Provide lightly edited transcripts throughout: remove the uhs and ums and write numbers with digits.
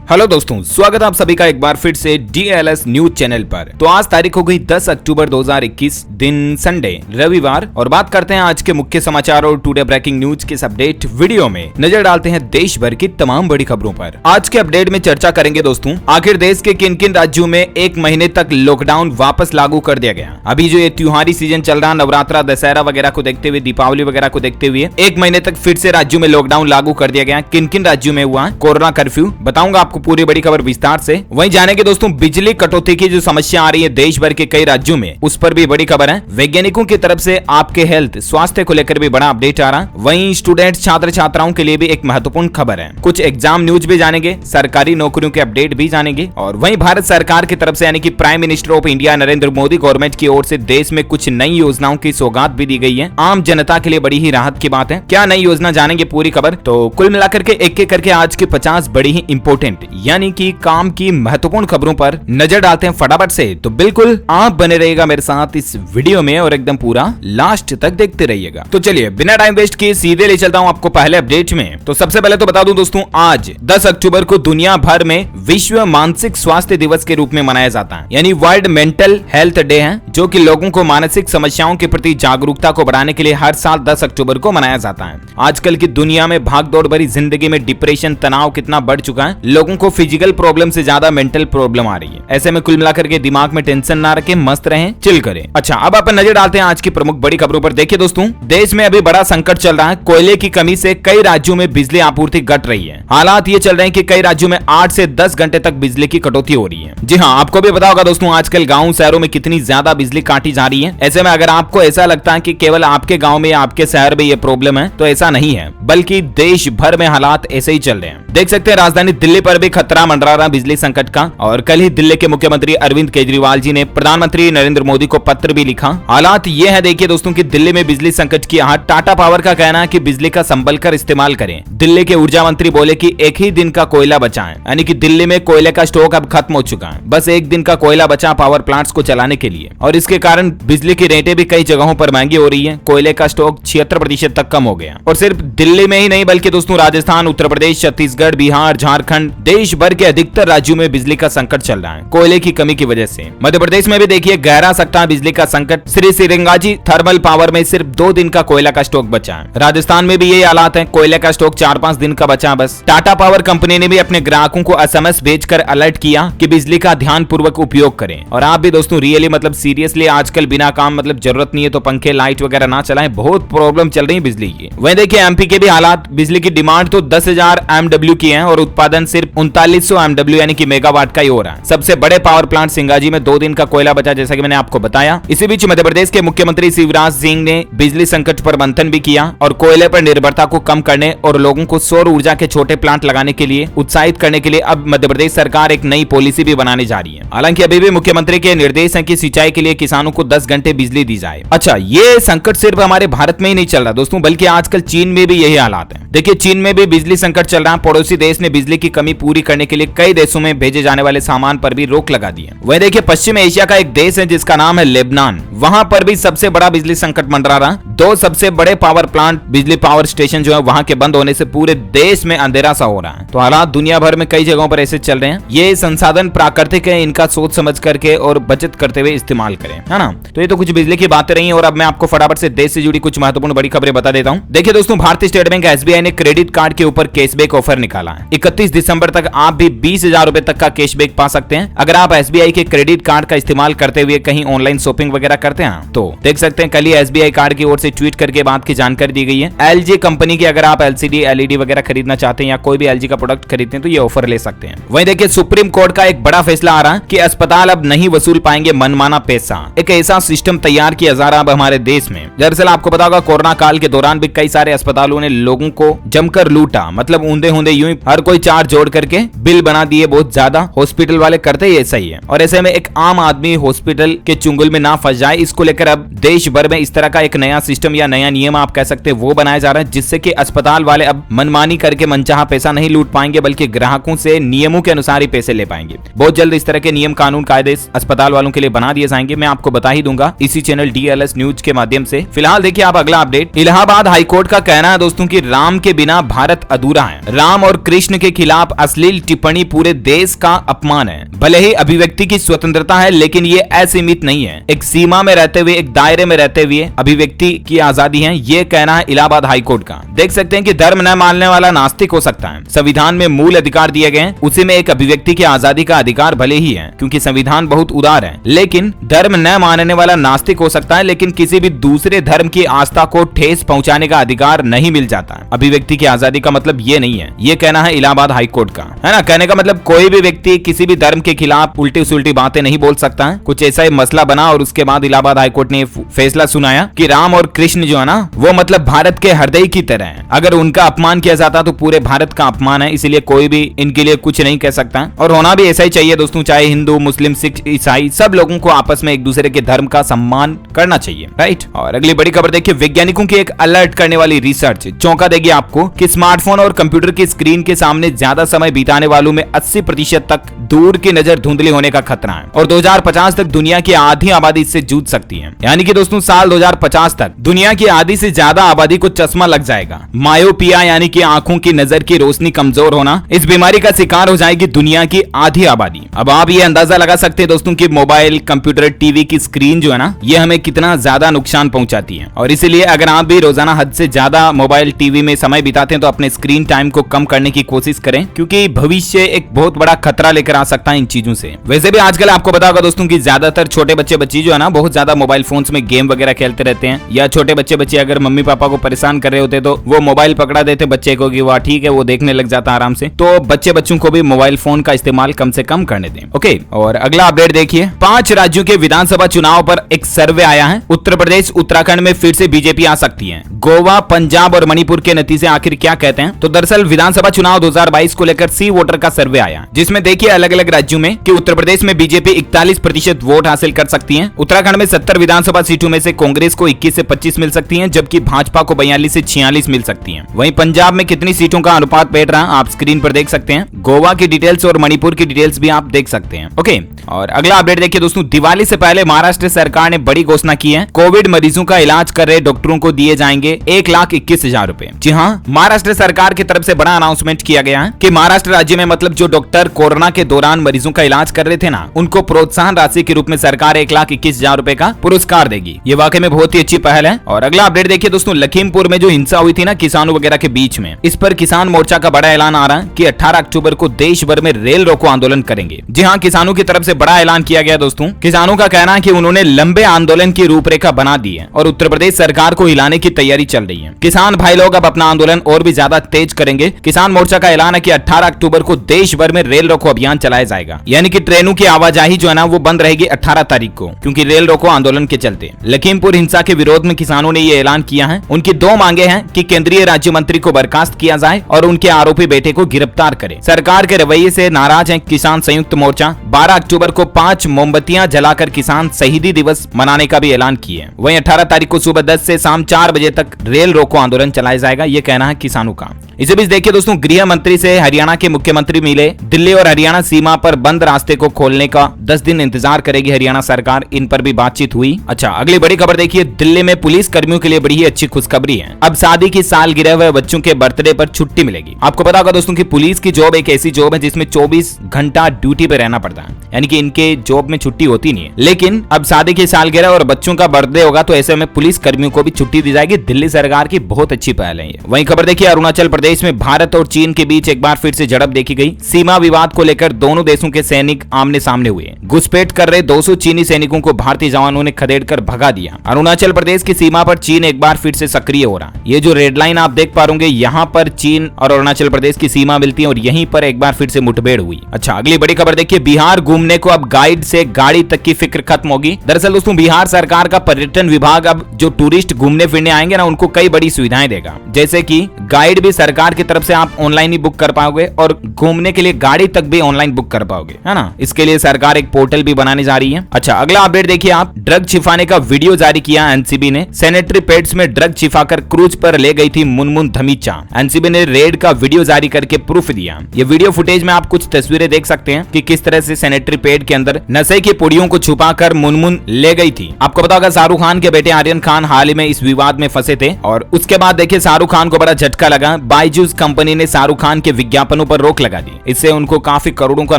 Hello दोस्तों, स्वागत है आप सभी का एक बार फिर से DLS न्यूज चैनल पर। तो आज तारीख हो गई 10 अक्टूबर 2021, दिन संडे रविवार, और बात करते हैं आज के मुख्य समाचार और टुडे ब्रेकिंग न्यूज के इस अपडेट वीडियो में नजर डालते हैं देश भर की तमाम बड़ी खबरों पर। आज के अपडेट में चर्चा करेंगे दोस्तों, आखिर देश के किन किन राज्यों में एक महीने तक लॉकडाउन वापस लागू कर दिया गया। अभी जो ये त्योहारी सीजन चल रहा, नवरात्रा दशहरा वगैरह को देखते हुए, दीपावली वगैरह को देखते हुए एक महीने तक फिर से राज्यों में लॉकडाउन लागू कर दिया गया। किन किन राज्यों में हुआ कोरोना कर्फ्यू, बताऊंगा आपको पूरी बड़ी खबर विस्तार से। वहीं जानेंगे दोस्तों बिजली कटौती की जो समस्या आ रही है देश भर के कई राज्यों में, उस पर भी बड़ी खबर है। वैज्ञानिकों की तरफ से आपके हेल्थ स्वास्थ्य को लेकर भी बड़ा अपडेट आ रहा। वहीं स्टूडेंट छात्र छात्राओं के लिए भी एक महत्वपूर्ण खबर है। कुछ एग्जाम न्यूज भी जानेंगे, सरकारी नौकरियों के अपडेट भी जानेंगे, और वहीं भारत सरकार की तरफ से यानी कि prime minister of India Narendra Modi government की ओर से देश में कुछ नई योजनाओं की सौगात भी दी गई है। आम जनता के लिए बड़ी ही राहत की बात है। क्या नई योजना, जानेंगे पूरी खबर। तो कुल मिलाकर के एक एक करके आज के 50 बड़ी ही इंपोर्टेंट यानी कि काम की महत्वपूर्ण खबरों पर नजर डालते हैं फटाफट से। तो बिल्कुल आप बने रहिएगा मेरे साथ इस वीडियो में और एकदम पूरा लास्ट तक देखते रहिएगा। तो चलिए बिना टाइम वेस्ट किए सीधे ले चलता हूं आपको पहले अपडेट में। तो सबसे पहले तो बता दूं दोस्तों, आज 10 अक्टूबर को दुनिया भर में विश्व मानसिक स्वास्थ्य दिवस के रूप में मनाया जाता है, यानी वर्ल्ड मेंटल हेल्थ डे है, जो कि लोगों को मानसिक समस्याओं के प्रति जागरूकता को बढ़ाने के लिए हर साल 10 अक्टूबर को मनाया जाता है। आजकल की दुनिया में भागदौड़ भरी जिंदगी में डिप्रेशन, तनाव कितना बढ़ चुका है। लोगों को फिजिकल प्रॉब्लम से ज्यादा मेंटल प्रॉब्लम आ रही है। ऐसे में कुल मिलाकर के दिमाग में टेंशन ना रखें, मस्त रहें, चिल करें। अच्छा, अब अपन नजर डालते हैं आज की प्रमुख बड़ी खबरों पर। देखिए दोस्तों, देश में अभी बड़ा संकट चल रहा है। कोयले की कमी से कई राज्यों में बिजली आपूर्ति घट रही है। हालात ये चल रहे हैं कि कई राज्यों में 8 से 10 घंटे तक बिजली की कटौती हो रही है। जी हाँ, आपको भी पता होगा दोस्तों, आजकल गाँव शहरों में कितनी ज्यादा बिजली काटी जा रही है। ऐसे में अगर आपको ऐसा लगता है कि केवल आपके गाँव में या आपके शहर में ये प्रॉब्लम है, तो ऐसा नहीं है, बल्कि देश भर में हालात ऐसे ही चल रहे हैं। देख सकते हैं राजधानी दिल्ली पर भी खतरा मंडरा रहा बिजली संकट का, और कल ही दिल्ली के मुख्यमंत्री अरविंद केजरीवाल जी ने प्रधानमंत्री नरेंद्र मोदी को पत्र भी लिखा। हालात ये है देखिए दोस्तों कि दिल्ली में बिजली संकट की आहट। टाटा पावर का कहना है कि बिजली का संभल कर इस्तेमाल करें। दिल्ली के ऊर्जा मंत्री बोले कि एक ही दिन का कोयला बचा है, यानी कि दिल्ली में कोयले का स्टॉक अब खत्म हो चुका है। बस एक दिन का कोयला बचा पावर प्लांट्स को चलाने के लिए, और इसके कारण बिजली की रेटें भी कई जगहों पर महंगी हो रही है। कोयले का स्टॉक 76% तक कम हो गया। और सिर्फ दिल्ली में ही नहीं बल्कि दोस्तों राजस्थान, उत्तर प्रदेश, छत्तीसगढ़, बिहार, झारखंड, देश भर के अधिकतर राज्यों में बिजली का संकट चल रहा है कोयले की कमी की वजह से। मध्य प्रदेश में भी देखिए गहरा सकता है बिजली का संकट। श्री सिरंगाजी थर्मल पावर में सिर्फ 2 दिन का कोयला का स्टॉक बचा है। राजस्थान में भी यही हालात है, कोयले का स्टॉक 4-5 दिन का बचा बस। टाटा पावर कंपनी ने भी अपने ग्राहकों को SMS भेजकर अलर्ट किया कि बिजली का ध्यान पूर्वक उपयोग करें। और आप भी दोस्तों रियली मतलब सीरियसली आजकल बिना काम मतलब जरूरत नहीं है तो पंखे लाइट वगैरह ना चलाएं, बहुत प्रॉब्लम चल रही है बिजली की। वहीं देखिए MP के भी हालात, बिजली की डिमांड तो 10,000 MW की है और उत्पादन सिर्फ 3900 MW यानी कि मेगावाट का ही हो रहा है। सबसे बड़े पावर प्लांट सिंगाजी में 2 दिन का कोयला बचा, जैसा कि मैंने आपको बताया। इसी बीच मध्य प्रदेश के मुख्यमंत्री शिवराज सिंह ने बिजली संकट पर मंथन भी किया और कोयले पर निर्भरता को कम करने और लोगों को सौर ऊर्जा के छोटे प्लांट लगाने के लिए उत्साहित करने के लिए अब मध्य प्रदेश सरकार एक नई पॉलिसी भी बनाने जा रही है। हालांकि अभी भी मुख्यमंत्री के निर्देश है कि सिंचाई के लिए किसानों को 10 घंटे बिजली दी जाए। अच्छा, ये संकट सिर्फ हमारे भारत में ही नहीं चल रहा दोस्तों, बल्कि आजकल चीन में भी यही हालात है। देखिए चीन में भी बिजली संकट चल रहा है। पड़ोसी देश ने बिजली की कमी पूरी करने के लिए कई देशों में भेजे जाने वाले सामान पर भी रोक लगा दी है। वहीं देखिए पश्चिम एशिया का एक देश है जिसका नाम है लेबनान, वहां पर भी सबसे बड़ा बिजली संकट मंडरा रहा। 2 सबसे बड़े पावर प्लांट, बिजली पावर स्टेशन जो है वहां के बंद होने से पूरे देश में अंधेरा सा हो रहा है। तो हालात दुनिया भर में कई जगहों पर ऐसे चल रहे हैं। ये संसाधन प्राकृतिक है, इनका सोच समझ करके और बचत करते हुए इस्तेमाल करें, है ना। तो ये तो कुछ बिजली की बातें रही, और अब मैं आपको फटाफट से देश से जुड़ी कुछ महत्वपूर्ण बड़ी खबरें बता देता हूं। देखिए दोस्तों, भारतीय स्टेट बैंक SBI ने क्रेडिट कार्ड के ऊपर कैशबैक ऑफर निकाला है। 31 दिसंबर तक आप भी 20,000 रुपए तक का कैशबैक पा सकते हैं अगर आप SBI के क्रेडिट कार्ड का इस्तेमाल करते हुए कहीं ऑनलाइन शॉपिंग वगैरह करते हैं। तो देख सकते हैं कल ही SBI कार्ड की ओर से ट्वीट करके बात की जानकारी दी गई है। LG कंपनी की अगर आप LCD LED वगैरह खरीदना चाहते हैं या कोई भी LG का प्रोडक्ट खरीदते हैं तो ये ऑफर ले सकते हैं। वहीं देखिए सुप्रीम कोर्ट का एक बड़ा फैसला आ रहा है कि अस्पताल अब नहीं वसूल पाएंगे मनमाना पैसा। एक ऐसा सिस्टम तैयार किया जा रहा है अब हमारे देश में। दरअसल आपको पता होगा कोरोना काल के दौरान भी कई सारे अस्पतालों ने लोगों को जमकर लूटा, मतलब ऊंधे ऊंधे यूं ही हर कोई चार्ज जोड़ करके बिल बना दिए बहुत ज्यादा। हॉस्पिटल वाले करते ही ऐसा ही है, और ऐसे में एक आम आदमी हॉस्पिटल के चुंगल में ना फंस जाए, इसको लेकर अब देश भर में इस तरह का एक नया सिस्टम या नया नियम आप कह सकते हैं वो बनाया जा रहा है, जिससे कि अस्पताल वाले अब मनमानी करके मनचाहा पैसा नहीं लूट पाएंगे, बल्कि ग्राहकों से नियमों के अनुसार ही पैसे ले पाएंगे। बहुत जल्द इस तरह के नियम कानून कायदे अस्पताल वालों के लिए बना दिए जाएंगे। मैं आपको बता ही दूंगा इसी चैनल DLS न्यूज के माध्यम से। फिलहाल देखिए आप अगला अपडेट। इलाहाबाद हाईकोर्ट का कहना है दोस्तों कि राम के बिना भारत अधूरा है। राम और कृष्ण के खिलाफ अश्लील टिप्पणी पूरे देश का अपमान है। भले ही अभिव्यक्ति की स्वतंत्रता है, लेकिन ये असीमित नहीं है। एक सीमा में रहते हुए, एक दायरे में रहते हुए अभिव्यक्ति की आजादी है, ये कहना है इलाहाबाद हाईकोर्ट का। देख सकते हैं कि धर्म न मानने वाला नास्तिक हो सकता है। संविधान में मूल अधिकार दिए गए, उसी में एक अभिव्यक्ति की आजादी का अधिकार भले ही है, क्योंकि संविधान बहुत उदार है। लेकिन धर्म न मानने वाला नास्तिक हो सकता है, लेकिन किसी भी दूसरे धर्म की आस्था को ठेस पहुंचाने का अधिकार नहीं मिल जाता है। अभिव्यक्ति की आजादी का मतलब ये नहीं है, ये कहना है इलाहाबाद हाईकोर्ट का, है ना। कहने का मतलब कोई भी व्यक्ति किसी भी धर्म के खिलाफ उल्टी सुलटी बातें नहीं बोल सकता है। कुछ ऐसा ही मसला बना और उसके बाद इलाहाबाद हाईकोर्ट ने फैसला सुनाया कि राम और कृष्ण जो है ना, वो मतलब भारत के हृदय की तरह है। अगर उनका अपमान किया जाता तो पूरे भारत का अपमान है, इसलिए कोई भी इनके लिए कुछ नहीं कह सकता। और होना भी ऐसा ही चाहिए दोस्तों, चाहे हिंदू, मुस्लिम, सिख, ईसाई, सब लोगों को आपस में एक दूसरे के धर्म का सम्मान करना चाहिए, राइट। और अगली बड़ी खबर देखिए, वैज्ञानिकों की एक अलर्ट करने वाली रिसर्च चौंका देगी आपको कि स्मार्टफोन और कंप्यूटर की स्क्रीन के सामने ज्यादा समय बिताने वालों में 80% तक दूर की नजर धुंधली होने का खतरा है और 2050 तक दुनिया की आधी आबादी इससे जूझ सकती है। यानी कि दोस्तों साल 2050 तक दुनिया की आधी से ज्यादा आबादी को चश्मा लग जाएगा। मायोपिया यानी कि आंखों की नजर की रोशनी कमजोर होना, इस बीमारी का शिकार हो जाएगी दुनिया की आधी आबादी। अब आप ये अंदाजा लगा सकते हैं दोस्तों कि मोबाइल, कंप्यूटर, टीवी की स्क्रीन जो है ना, ये हमें कितना ज्यादा नुकसान पहुंचाती है। और इसीलिए अगर आप भी रोजाना हद से ज्यादा मोबाइल, टीवी में समय बिताते हैं तो अपने स्क्रीन टाइम को कम करने की कोशिश करें, क्योंकि भविष्य एक बहुत बड़ा खतरा लेकर आ सकता है इन चीजों से। वैसे भी आजकल आपको पता होगा दोस्तों कि ज्यादातर छोटे बच्चे जो है ना, बहुत ज्यादा मोबाइल फोन्स में गेम वगैरह खेलते रहते हैं। या छोटे बच्चे अगर मम्मी पापा को परेशान कर रहे होते तो वो मोबाइल पकड़ा देते बच्चे को कि वाह ठीक है, वो देखने लग जाता आराम से। तो बच्चों को भी मोबाइल फोन का इस्तेमाल कम से कम करने दें। ओके, और अगला अपडेट देखिए, 5 राज्यों के विधानसभा चुनाव पर एक सर्वे आया है। उत्तर प्रदेश, उत्तराखंड में फिर से बीजेपी आ सकती है। गोवा, पंजाब और मणिपुर के नतीजे आखिर क्या कहते हैं? तो दरअसल विधानसभा चुनाव 2022 को लेकर सी वोटर का सर्वे आया, जिसमें देखिए अलग अलग राज्यों में कि उत्तर प्रदेश में बीजेपी 41% वोट हासिल कर सकती है। उत्तराखंड में 70 विधानसभा सीटों में से कांग्रेस को 21 से 25 मिल सकती हैं, जबकि भाजपा को 42 से 46 मिल सकती हैं। वहीं पंजाब में कितनी सीटों का अनुपात बैठ रहा आप स्क्रीन पर देख सकते हैं। गोवा की डिटेल्स और मणिपुर की डिटेल्स भी आप देख सकते हैं। ओके, और अगला अपडेट देखिए दोस्तों, दिवाली से पहले महाराष्ट्र सरकार ने बड़ी घोषणा की है। कोविड मरीजों का इलाज कर रहे डॉक्टरों को दिए जाएंगे 1,21,000 रुपए। जी हाँ, महाराष्ट्र सरकार की तरफ से बड़ा अनाउंसमेंट किया गया है कि महाराष्ट्र राज्य में मतलब जो डॉक्टर कोरोना के दौरान मरीजों का इलाज कर रहे थे ना, उनको प्रोत्साहन राशि के रूप में सरकार 1,21,000 रुपए का पुरस्कार देगी। ये वाकई में बहुत ही अच्छी पहल है। और अगला अपडेट देखिए दोस्तों, लखीमपुर में जो हिंसा हुई थी ना किसानों वगैरह के बीच में, इस पर किसान मोर्चा का बड़ा ऐलान आ रहा है कि 18 अक्टूबर को देश भर में रेल रोको आंदोलन करेंगे। जी हाँ, किसानों की तरफ से बड़ा ऐलान किया गया दोस्तों। किसानों का कहना है कि उन्होंने लंबे आंदोलन की रूपरेखा बना दी है और उत्तर प्रदेश सरकार को हिलाने की तैयारी चल रही है। किसान भाई लोग अब अपना आंदोलन और भी ज्यादा तेज करेंगे। किसान मोर्चा का ऐलान है कि 18 अक्टूबर को देश भर में रेल रोको अभियान चलाया जाएगा। यानी कि ट्रेनों की आवाजाही जो है ना, वो बंद रहेगी 18 तारीख को, क्योंकि रेल रोको आंदोलन के चलते। लखीमपुर हिंसा के विरोध में किसानों ने ये ऐलान किया है। उनकी 2 मांगे हैं कि केंद्रीय राज्य मंत्री को बर्खास्त किया जाए और उनके आरोपी बेटे को गिरफ्तार करे। सरकार के रवैये से नाराज है किसान संयुक्त मोर्चा। 12 अक्टूबर को 5 मोमबत्तियां जलाकर किसान शहीदी दिवस मनाने का भी ऐलान किए। वहीं 18 तारीख को सुबह 10 से शाम 4 बजे तक रेल रोको आंदोलन चलाया जाएगा, ये कहना है किसानों का। इसी बीच देखिए दोस्तों, गृह मंत्री से हरियाणा के मुख्यमंत्री मिले। दिल्ली और हरियाणा सीमा पर बंद रास्ते को खोलने का 10 दिन इंतजार करेगी हरियाणा सरकार, इन पर भी बातचीत हुई। अच्छा, अगली बड़ी खबर देखिए, दिल्ली में पुलिस कर्मियों के लिए बड़ी ही अच्छी खुशखबरी है। अब शादी की सालगिरह व बच्चों के बर्थडे पर छुट्टी मिलेगी। आपको पता होगा दोस्तों कि पुलिस की जॉब एक ऐसी जॉब है जिसमें 24 घंटा ड्यूटी पे रहना पड़ता है, यानी कि इनके जॉब में छुट्टी होती नहीं है। लेकिन अब शादी की सालगिरह और बच्चों का बर्थडे होगा तो ऐसे में पुलिस कर्मियों को भी छुट्टी दी जाएगी। दिल्ली सरकार की बहुत अच्छी पहल है ये। वहीं खबर देखिए, अरुणाचल प्रदेश में भारत और चीन के बीच एक बार फिर से झड़प देखी गई। सीमा विवाद को लेकर दोनों देशों के सैनिक आमने सामने हुए। घुसपैठ कर रहे 200 चीनी सैनिकों को भारतीय जवानों ने खदेड़कर भगा दिया। अरुणाचल प्रदेश की सीमा पर चीन एक बार फिर से सक्रिय हो रहा। ये जो रेड लाइन आप देख पा रहे, यहाँ पर चीन और अरुणाचल प्रदेश की सीमा मिलती है और यहीं पर एक बार फिर से मुठभेड़ हुई। अच्छा, अगली बड़ी खबर देखिए, बिहार घूमने को अब गाइड से गाड़ी तक की फिक्र खत्म होगी। दरअसल दोस्तों, बिहार सरकार का पर्यटन विभाग अब जो टूरिस्ट घूमने फिरने आएंगे ना, उनको कई बड़ी सुविधाएं देगा। जैसे कि गाइड भी सरकार की तरफ से आप ऑनलाइन ही बुक कर पाओगे और घूमने के लिए गाड़ी तक भी ऑनलाइन बुक कर पाओगे, है ना। इसके लिए सरकार एक पोर्टल भी बनाने जा रही है। अच्छा, अगला अपडेट देखिए आप, ड्रग छिपाने का वीडियो जारी किया एनसीबी ने। सैनिटरी पैड्स में ड्रग छिपाकर क्रूज पर ले गई थी मुनमुन धमीचा। एनसीबी ने रेड का वीडियो जारी करके प्रूफ दिया। ये वीडियो फुटेज में आप कुछ तस्वीरें देख सकते हैं कि किस तरह से सैनिटरी पैड के अंदर नशे की पुड़ियों को छुपाकर मुनमुन ले गई थी। आपको पता होगा शाहरुख खान के बेटे आर्यन खान हाल ही में इस विवाद में फंसे थे और उसके बाद देखिए शाहरुख खान को बड़ा झटका लगा। बायजूस कंपनी ने शाहरुख खान के विज्ञापनों पर रोक लगा दी। इससे उनको काफी करोड़ों का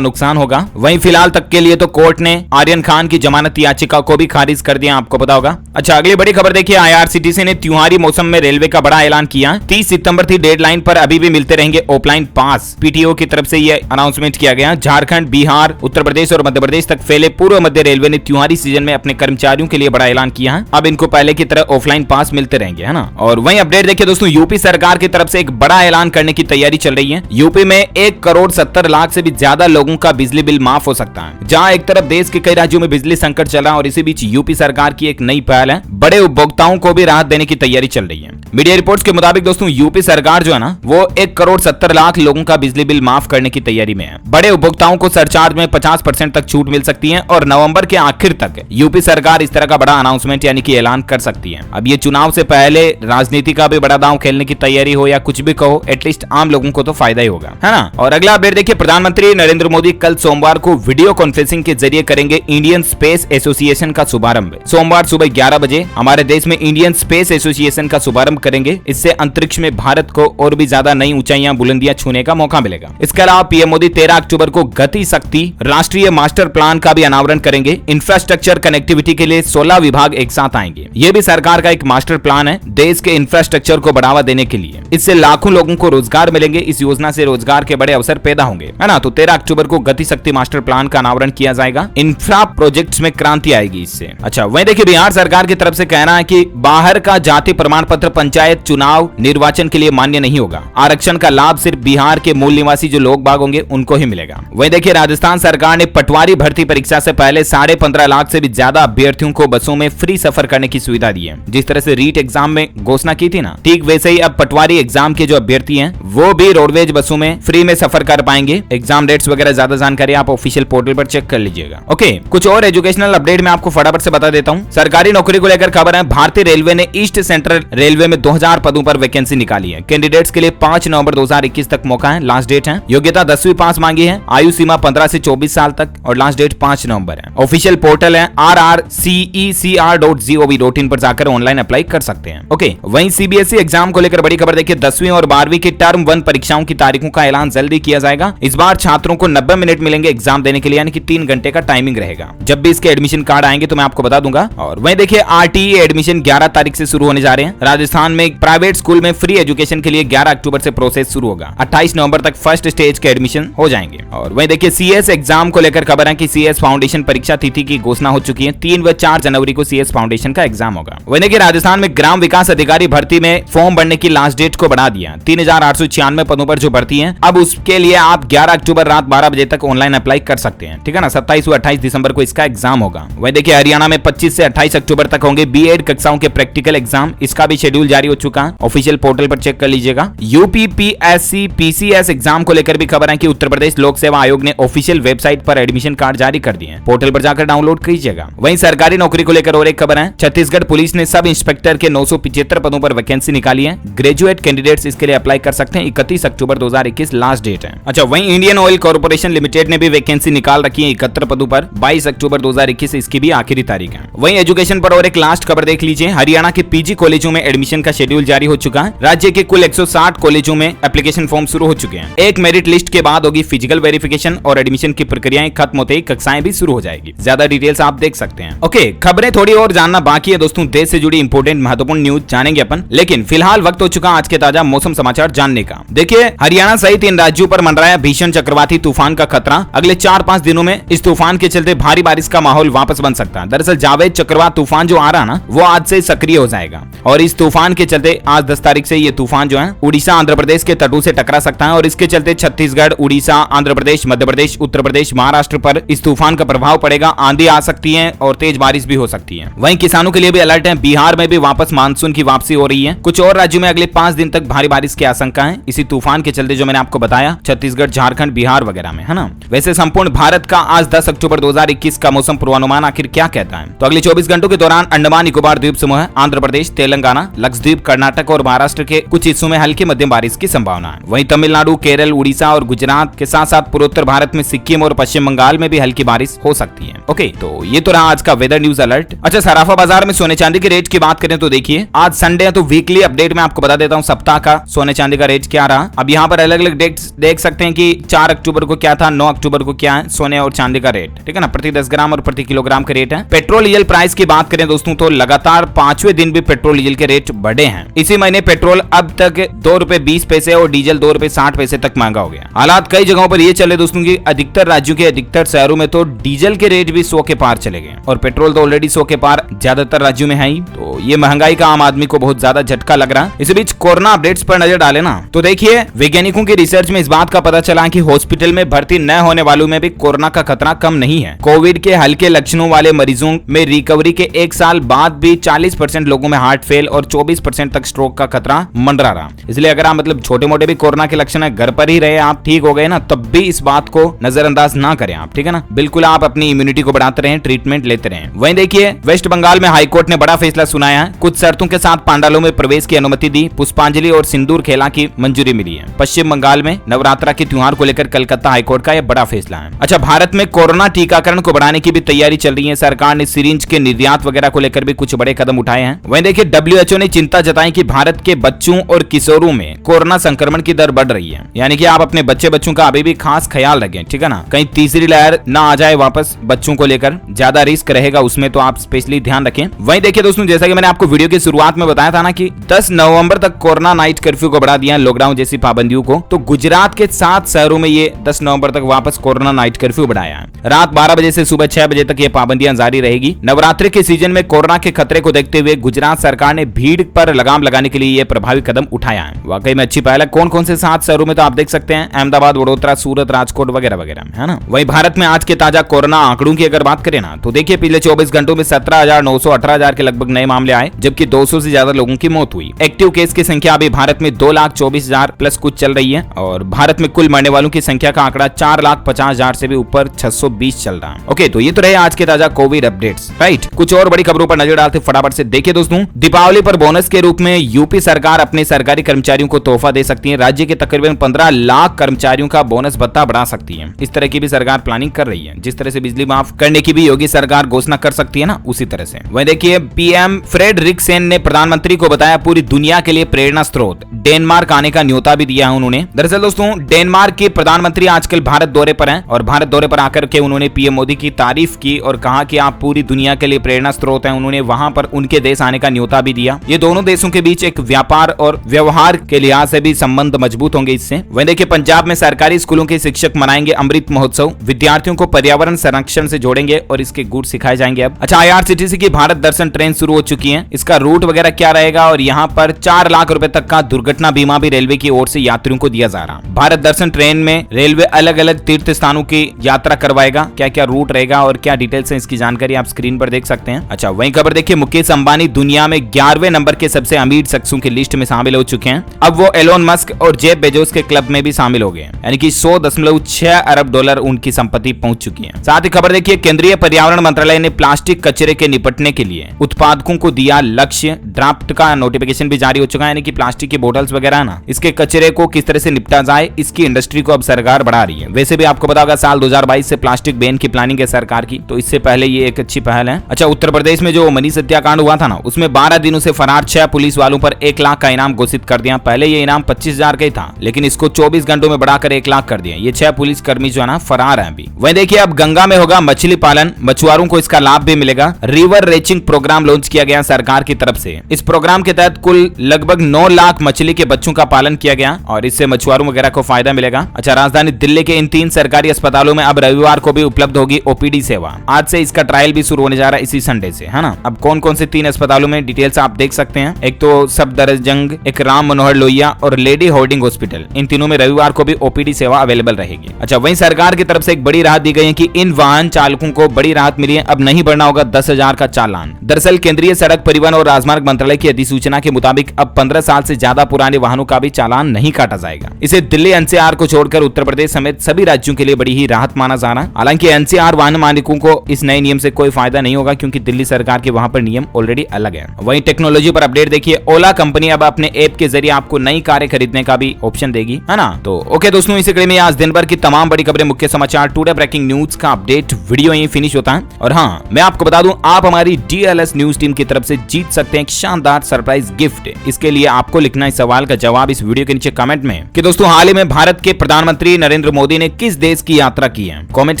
नुकसान होगा। वहीं फिलहाल तक के लिए तो कोर्ट ने आर्यन खान की जमानत याचिका को भी खारिज कर दिया, आपको पता होगा। अच्छा, अगली बड़ी खबर देखिए, आईआरसीटीसी ने त्योहारी मौसम में रेलवे का बड़ा ऐलान किया। 30 सितंबर थी डेडलाइन, पर अभी भी मिलते रहेंगे ऑफलाइन पास। पीटीओ की तरफ से यह अनाउंसमेंट किया गया। झारखंड, बिहार, उत्तर प्रदेश और मध्य प्रदेश तक फैले पूर्व मध्य रेलवे ने त्योहारी सीजन में अपने कर्मचारियों के लिए बड़ा ऐलान किया है। अब इनको पहले की तरह ऑफलाइन पास मिलते रहेंगे, है ना। और वहीं अपडेट देखिए दोस्तों, यूपी सरकार की तरफ से एक बड़ा ऐलान करने की तैयारी चल रही है। यूपी में 1,70,00,000 से भी ज्यादा लोगों का बिजली बिल माफ हो सकता है। जहां एक तरफ देश के कई राज्यों में बिजली संकट चल रहा है और इसी बीच यूपी सरकार की एक नई पहल है, बड़े उपभोक्ताओं को भी राहत देने की तैयारी चल रही है। मीडिया रिपोर्ट्स के मुताबिक दोस्तों, यूपी सरकार जो है ना, वो 1,70,00,000 लोगों का बिजली बिल माफ करने की तैयारी में है। बड़े उपभोक्ताओं को सरचार्ज में 50% तक छूट मिल सकती है और नवंबर के आखिर तक यूपी सरकार इस तरह का बड़ा अनाउंसमेंट यानी कि ऐलान कर सकती है। अब ये चुनाव से पहले राजनीति का भी बड़ा दांव खेलने की तैयारी हो या कुछ भी कहो, एटलीस्ट आम लोगों को तो फायदा ही होगा, है ना। और अगला अपडेट देखिए, प्रधानमंत्री नरेंद्र मोदी कल सोमवार को वीडियो कॉन्फ्रेंसिंग के जरिए करेंगे इंडियन स्पेस एसोसिएशन का शुभारंभ। सोमवार सुबह 11 बजे हमारे देश में इंडियन स्पेस एसोसिएशन का शुभारंभ करेंगे। इससे अंतरिक्ष में भारत को और भी ज्यादा नई ऊंचाइयां बुलंदियां छूने का मौका मिलेगा। इसके अलावा पीएम मोदी 13 अक्टूबर को गति शक्ति राष्ट्रीय मास्टर प्लान का भी अनावरण करेंगे। इंफ्रास्ट्रक्चर कनेक्टिविटी के लिए 16 विभाग एक साथ आएंगे। ये भी सरकार का एक मास्टर प्लान है देश के इंफ्रास्ट्रक्चर को बढ़ावा देने के लिए। इससे लाखों लोगों को रोजगार मिलेंगे। इस योजना से रोजगार के बड़े अवसर पैदा होंगे, है ना। तो 13 अक्टूबर को गति शक्ति मास्टर प्लान का अनावरण किया जाएगा। इंफ्रा प्रोजेक्ट्स में क्रांति आएगी इससे। अच्छा, वहीं देखिए, बिहार सरकार की तरफ से कहना है कि बाहर का जाति प्रमाण पत्र पंचायत चुनाव निर्वाचन के लिए मान्य नहीं होगा। आरक्षण का लाभ सिर्फ बिहार के मूल निवासी जो लोग बाग होंगे उनको ही मिलेगा। वहीं देखिए, राजस्थान सरकार ने पटवारी भर्ती परीक्षा से पहले 15.5 लाख से भी ज्यादा अभ्यर्थियों को बसों में फ्री सफर करने की सुविधा दी है। जिस तरह से रीट एग्जाम में घोषणा की थी ना, ठीक वैसे ही अब पटवारी एग्जाम के जो अभ्यर्थी हैं वो भी रोडवेज बसों में फ्री में सफर कर पाएंगे। एग्जाम डेट्स वगैरह ज्यादा जानकारी आप ऑफिशियल पोर्टल पर चेक कर लीजिएगा। ओके, कुछ और एजुकेशनल अपडेट मैं आपको फटाफट से बता देता हूँ। सरकारी नौकरी को लेकर खबर है, भारतीय रेलवे ने ईस्ट सेंट्रल रेलवे में 2000 पदों पर वैकेंसी निकाली है। कैंडिडेट्स के लिए 5 नवंबर 2021 तक मौका है। लास्ट डेट है। योग्यता 10वीं पास मांगी है। आयु सीमा 15 से 24 साल तक और लास्ट डेट 5 नवंबर है। ऑफिशियल पोर्टल है rrcecr.gov.in पर जाकर ऑनलाइन अप्लाई कर सकते हैं। ओके, वहीं सीबीएसई एग्जाम को लेकर बड़ी खबर देखिए, 10वीं और 12वीं की टर्म 1 परीक्षाओं की तारीखों का ऐलान जल्दी किया जाएगा। इस बार छात्रों को 90 मिनट मिलेंगे एग्जाम देने के लिए, यानी कि 3 घंटे का टाइमिंग रहेगा। जब भी इसके एडमिशन कार्ड आएंगे तो मैं आपको बता दूंगा। और वहीं देखिए, आरटीई एडमिशन 11 तारीख से शुरू होने जा रहे हैं। राजस्थान में प्राइवेट स्कूल में फ्री एजुकेशन के लिए 11 अक्टूबर से प्रोसेस शुरू होगा। 28 नवंबर तक फर्स्ट स्टेज के एडमिशन हो जाएंगे। और वहीं देखिए, सीएस एग्जाम को लेकर खबर है कि सीएस फाउंडेशन परीक्षा तिथि की घोषणा हो चुकी है। 3 व 4 जनवरी को सीएस फाउंडेशन का एग्जाम होगा। वहीं देखिए, राजस्थान में ग्राम विकास अधिकारी भर्ती में फॉर्म भरने की लास्ट डेट को बढ़ा दिया। 3896 पदों पर जो भर्ती है, अब उसके लिए आप 11 अक्टूबर रात 12 बजे तक ऑनलाइन अप्लाई कर सकते हैं, ठीक है ना। 27 व 28 दिसंबर को इसका एग्जाम होगा। वहीं देखिए, हरियाणा में 25 से 28 अक्टूबर तक होंगे बीएड कक्षाओं के प्रैक्टिकल एग्जाम। इसका भी शेड्यूल जारी हो चुका है। ऑफिशियल पोर्टल पर चेक कर लीजिएगा। यूपीपीएससी पीसीएस एग्जाम को लेकर भी खबर है कि उत्तर प्रदेश लोक सेवा आयोग ने ऑफिशियल वेबसाइट पर एडमिशन कार्ड जारी कर दिए हैं। पोर्टल पर जाकर डाउनलोड कीजिएगा। वहीं सरकारी नौकरी को लेकर और एक खबर है, छत्तीसगढ़ पुलिस ने सब इंस्पेक्टर के 975 पदों पर वैकेंसी निकाली है। ग्रेजुएट कैंडिडेट्स इसके लिए अप्लाई कर सकते हैं। 31 अक्टूबर 2021 लास्ट डेट है। अच्छा, वहीं इंडियन ऑयल कॉर्पोरेशन लिमिटेड ने भी वैकेंसी निकाल रखी है 71 पदों पर। 22 अक्टूबर 2021 इसकी भी आखिरी तारीख है। वहीं एजुकेशन पर और एक लास्ट खबर देख लीजिए, हरियाणा के पीजी कॉलेजों में एडमिशन का शेड्यूल जारी हो चुका है। राज्य के कुल 160 कॉलेजों में एप्लीकेशन फॉर्म शुरू हो चुके हैं। एक मेरिट लिस्ट के बाद होगी फिजिकल वेरिफिकेशन और एडमिशन की प्रक्रियाएं खत्म होते ही कक्षाएं भी शुरू हो जाएगी। ज्यादा डिटेल्स आप देख सकते हैं। ओके, खबरें थोड़ी और जानना बाकी है दोस्तों। देश से जुड़ी इंपोर्टेंट महत्वपूर्ण न्यूज जानेंगे अपन, लेकिन फिलहाल वक्त हो चुका आज के ताजा मौसम समाचार जानने का। देखिए, हरियाणा सहित इन राज्यों पर मंडराया भीषण चक्रवाती तूफान का खतरा। अगले 4-5 दिनों में इस तूफान के चलते भारी बारिश का माहौल वापस बन सकता है। दरअसल जावेद चक्रवात तूफान जो आ रहा ना, वो आज से सक्रिय हो जाएगा और इस तूफान के चलते आज 10 तारीख से ये तूफान जो है उड़ीसा आंध्र प्रदेश के तटों से टकरा सकता है और इसके चलते छत्तीसगढ़, उड़ीसा, आंध्र प्रदेश, मध्य प्रदेश, उत्तर प्रदेश, महाराष्ट्र पर इस तूफान का प्रभाव पड़ेगा। आंधी आ सकती है और तेज बारिश भी हो सकती है। वहीं किसानों के लिए भी अलर्ट है। बिहार में भी वापस मानसून की वापसी हो रही है। कुछ और राज्यों में अगले 5 दिन तक भारी बारिश की आशंका है इसी तूफान के चलते, जो मैंने आपको बताया, छत्तीसगढ़, झारखंड, बिहार वगैरह में, है ना। वैसे संपूर्ण भारत का आज 10 अक्टूबर 2021 का मौसम पूर्वानुमान आखिर क्या कहता है? तो अगले 24 घंटों के दौरान अंडमान निकोबार द्वीप समूह, आंध्र प्रदेश, तेलंगाना, लक्षद्वीप, लक्षद्वीप, कर्नाटक और महाराष्ट्र के कुछ हिस्सों में हल्की मध्यम बारिश की संभावना है। वहीं तमिलनाडु, केरल, उड़ीसा और गुजरात के साथ साथ पूर्वोत्तर भारत में सिक्किम और पश्चिम बंगाल में भी हल्की बारिश हो सकती है। ओके, तो ये तो रहा आज का वेदर न्यूज अलर्ट। अच्छा, सराफा बाजार में सोने चांदी के रेट की बात करें तो देखिए, आज संडे है तो वीकली अपडेट में आपको बता देता हूँ सप्ताह का सोने चांदी का रेट क्या रहा। अब यहाँ पर अलग अलग डेट्स देख सकते हैं कि 4 अक्टूबर को क्या था, 9 अक्टूबर को क्या है सोने और चांदी का रेट, ठीक है ना, प्रति 10 ग्राम और प्रति किलोग्राम का रेट है। पेट्रोल डीजल प्राइस की बात करें दोस्तों तो लगातार 5वें दिन भी पेट्रोल डीजल के रेट बढ़े हैं। इसी महीने पेट्रोल अब तक ₹2.20 और डीजल ₹2.60 तक महंगा हो गया। हालात कई जगहों पर ये चले दोस्तों की अधिकतर राज्यों के अधिकतर शहरों में तो डीजल के रेट भी 100 के पार चले गए और पेट्रोल तो ऑलरेडी 100 के पार ज्यादातर राज्यों में है ही। तो ये महंगाई का आम आदमी को बहुत ज्यादा झटका लग रहा है। इसी बीच कोरोना अपडेट्स पर नजर डाले ना तो देखिए, वैज्ञानिकों की रिसर्च में इस बात का पता चला कि हॉस्पिटल में भर्ती न होने वालों में भी कोरोना का खतरा कम नहीं है। कोविड के हल्के लक्षणों वाले मरीजों में रिकवरी के 1 साल बाद भी 40% लोगों में हार्ट फेल और 24% तक स्ट्रोक का खतरा मंडरा रहा। इसलिए अगर आप मतलब छोटे मोटे भी कोरोना के लक्षण है, घर पर ही रहे, आप ठीक हो गए ना, तब भी इस बात को नजरअंदाज ना करें आप, ठीक है ना। बिल्कुल आप अपनी इम्यूनिटी को बढ़ाते रहें, ट्रीटमेंट लेते रहें। वहीं देखिए, वेस्ट बंगाल में हाईकोर्ट ने बड़ा फैसला सुनाया है। कुछ शर्तों के साथ पांडालों में प्रवेश की अनुमति दी, पुष्पांजलि और सिंदूर खेला की मंजूरी मिली है। पश्चिम बंगाल में नवरात्रा के त्योहार को लेकर कलकत्ता हाईकोर्ट का यह बड़ा फैसला है। अच्छा, भारत में कोरोना टीकाकरण को बढ़ाने की भी तैयारी चल रही है। सरकार ने सिरिंज के निर्यात वगैरह को लेकर भी कुछ बड़े कदम उठाए हैं। वहीं देखिए, WHO ने चिंता जताई कि भारत के बच्चों और किशोरों में कोरोना संक्रमण की दर बढ़ रही है। यानी कि आप अपने बच्चों का अभी भी खास ख्याल रखें, ठीक है ना, कहीं तीसरी लहर ना आ जाए वापस। बच्चों को लेकर ज्यादा रिस्क रहेगा उसमें, तो आप स्पेशली ध्यान रखें। वहीं देखिए दोस्तों, जैसा कि मैंने आपको वीडियो की शुरुआत में बताया था ना कि 10 नवंबर तक कोरोना नाइट कर्फ्यू को बढ़ा दिया, लॉकडाउन जैसी पाबंदियों को। तो गुजरात के 7 शहरों में ये 10 नवंबर तक वापस कोरोना नाइट कर्फ्यू बढ़ाया है। रात 12 बजे से सुबह 6 बजे तक ये पाबंदियां जारी रहेगी। नवरात्रि के सीजन में कोरोना के खतरे को देखते हुए गुजरात सरकार ने भीड़ पर लगाम लगाने के लिए ये प्रभावी कदम उठाया है। वाकई में अच्छी पहल है। कौन कौन से 7 शहरों में तो आप देख सकते हैं, अहमदाबाद, वडोदरा, सूरत, राजकोट वगैरह वगैरह, है ना। वहीं भारत में आज के ताजा कोरोना आंकड़ों की अगर बात करें ना तो देखिए, पिछले 24 घंटों में 17,900 18,000 के लगभग नए मामले आए, जबकि 200 से ज्यादा लोगों की मौत हुई। एक्टिव केस की संख्या अभी भारत में 2,24,000 प्लस कुछ चल रही है और भारत में कुल मरने वालों की संख्या का आंकड़ा 4,50,000 से भी ऊपर 620 चल रहा है। ओके, तो ये तो रहे आज के ताजा कोविड अपडेट्स, राइट। कुछ और बड़ी खबरों पर नजर डालते फटाफट से देखिए दोस्तों, दीपावली पर बोनस के रूप में यूपी सरकार अपने सरकारी कर्मचारियों को तोहफा दे सकती है। राज्य के तकरीबन 15 लाख कर्मचारियों का बोनस भत्ता बढ़ा सकती है। इस तरह की भी सरकार प्लानिंग कर रही है। जिस तरह से बिजली माफ करने की भी योगी सरकार घोषणा कर सकती है ना, उसी तरह से। वहीं देखिए, पीएम फ्रेडरिक्सेन ने प्रधानमंत्री को बताया पूरी दुनिया के लिए प्रेरणा स्रोत। डेनमार्क आने का न्योता भी दिया है उन्होंने। दरअसल दोस्तों, डेनमार्क के प्रधानमंत्री आजकल भारत दौरे पर हैं और भारत दौरे पर आकर के उन्होंने पीएम मोदी की तारीफ की और कहा कि आप पूरी दुनिया के लिए प्रेरणा स्रोत हैं। उन्होंने वहां पर उनके देश आने का न्योता भी दिया। ये दोनों देशों के बीच एक व्यापार और व्यवहार के लिहाज से भी संबंध मजबूत होंगे इससे। वहीं देखिए, पंजाब में सरकारी स्कूलों के शिक्षक मनाएंगे अमृत महोत्सव। विद्यार्थियों को पर्यावरण संरक्षण से जोड़ेंगे और इसके गुण सिखाए जाएंगे। अब अच्छा, IRCTC की भारत दर्शन ट्रेन शुरू हो चुकी है। इसका रूट वगैरह क्या रहेगा और यहाँ पर 4 लाख रुपए तक का दुर्घटना बीमा भी रेलवे की ओर से यात्रियों को दिया जा रहा है। भारत दर्शन ट्रेन में रेलवे अलग अलग तीर्थ स्थानों की यात्रा करवाएगा। क्या क्या रूट रहेगा और क्या डिटेल्स है, इसकी जानकारी आप स्क्रीन पर देख सकते हैं। अच्छा, वहीं खबर देखिए, मुकेश अंबानी दुनिया में 11वें नंबर के सबसे अमीर शख्सों की लिस्ट में शामिल हो चुके हैं। अब वो एलोन मस्क और जेफ बेजोस के क्लब में भी शामिल हो गए हैं। यानी कि $100.6 अरब उनकी संपत्ति पहुंच चुकी है। साथ ही खबर देखिए, केंद्रीय पर्यावरण मंत्रालय ने प्लास्टिक कचरे के निपटने के लिए उत्पादकों को दिया लक्ष्य। ड्राफ्ट का नोटिफिकेशन भी जारी हो चुका है। यानी कि प्लास्टिक की बोतल्स वगैरह ना, इसके कचरे को किस तरह से निपटा जाए, इसकी इंडस्ट्री को अब सरकार बढ़ा रही है। वैसे भी आपको पता होगा, साल 2022 से प्लास्टिक बैन की प्लानिंग है सरकार की, तो इससे पहले ये एक अच्छी पहल है। अच्छा, उत्तर प्रदेश में जो मनीष हत्याकांड हुआ था ना, उसमें 12 दिनों से फरार 6 पुलिस वालों पर 1 लाख का इनाम घोषित कर दिया। पहले ये इनाम 25,000 का ही था, लेकिन इसको 24 घंटों में बढ़ाकर 1 लाख कर दिया। ये 6 पुलिस कर्मी जो है ना, फरार है अभी। वहीं देखिए, अब गंगा में होगा मछली पालन, मछुआरों को इसका लाभ भी मिलेगा। रिवर रेचिंग प्रोग्राम लॉन्च किया गया सरकार की तरफ से। इस प्रोग्राम के तहत कुल लगभग 9 लाख मछली के बच्चों का पालन किया गया और इससे मछुआरों वगैरह को फायदा मिलेगा। अच्छा, राजधानी दिल्ली के इन 3 सरकारी अस्पतालों में अब रविवार को भी उपलब्ध होगी OPD सेवा। आज से इसका ट्रायल भी शुरू होने जा रहा है, इसी संडे से, है ना। अब कौन कौन से 3 अस्पतालों में डिटेल्स आप देख सकते हैं। एक तो सफदरजंग, एक राम मनोहर लोहिया और लेडी हार्डिंग हॉस्पिटल। इन तीनों में रविवार को भी OPD सेवा अवेलेबल रहेगी। अच्छा, वहीं सरकार की तरफ से एक बड़ी राहत दी गई है कि इन वाहन चालकों को बड़ी राहत मिली है। अब नहीं भरना होगा 10,000 का चालान। दरअसल केंद्रीय सड़क परिवहन और राजमार्ग मंत्रालय की अधिसूचना के मुताबिक अब 15 साल से ज्यादा पुराने वाहनों का भी चालान नहीं काटा जाएगा। इसे दिल्ली NCR को छोड़कर उत्तर प्रदेश समेत सभी राज्यों के लिए बड़ी ही राहत माना जा रहा है। हालांकि NCR वाहन मालिकों को इस नए नियम से कोई फायदा नहीं होगा, क्योंकि दिल्ली सरकार के वहां पर नियम ऑलरेडी अलग है। वहीं टेक्नोलॉजी पर अपडेट देखिए, ओला कंपनी अब अपने ऐप के जरिए आपको नई कारें खरीदने का भी ऑप्शन देगी, है ना। तो ओके दोस्तों, इसी कड़ी में आज दिन भर की तमाम बड़ी खबरें, मुख्य समाचार, टुडे ब्रेकिंग न्यूज का अपडेट वीडियो यहीं फिनिश होता है। और हाँ, मैं आपको बता दूं, आप हमारी DLS न्यूज टीम की तरफ से जीत सकते हैं एक शानदार सरप्राइज गिफ्ट। इसके लिए आपको लिखना है सवाल का जवाब इस वीडियो के नीचे कमेंट में कि दोस्तों हाल ही में भारत के प्रधानमंत्री नरेंद्र मोदी ने किस देश की यात्रा की है। कमेंट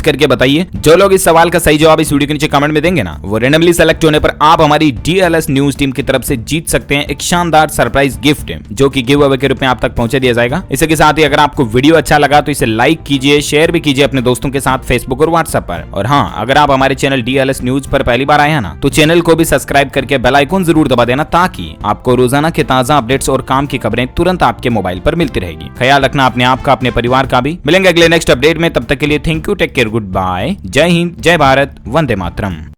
करके बताइए। जो लोग इस सवाल का सही जवाब इस वीडियो के नीचे कमेंट में देंगे ना, वो रेंडमली सेलेक्ट होने पर आप हमारी DLS न्यूज टीम की तरफ से जीत सकते हैं एक शानदार सरप्राइज गिफ्ट, जो कि गिव अवे के रूप में आप तक पहुंचा दिया जाएगा। इसी के साथ ही अगर आपको वीडियो अच्छा लगा तो इसे लाइक कीजिए, शेयर भी कीजिए अपने दोस्तों के साथ फेसबुक और व्हाट्सएप पर। और हाँ, अगर आप हमारे चैनल DLS न्यूज पर पहली बार आए हैं ना, तो चैनल को भी सब्सक्राइब करके बेल आइकन जरूर दबा देना, ताकि आपको रोजाना के ताजा अपडेट्स और काम की खबरें तुरंत आपके मोबाइल पर मिलती रहेगी। ख्याल रखना अपने आप का, अपने परिवार का भी। मिलेंगे अगले नेक्स्ट अपडेट में, तब तक के लिए thank you, take care, good bye, जय हिंद, जय भारत, वंदे मातरम।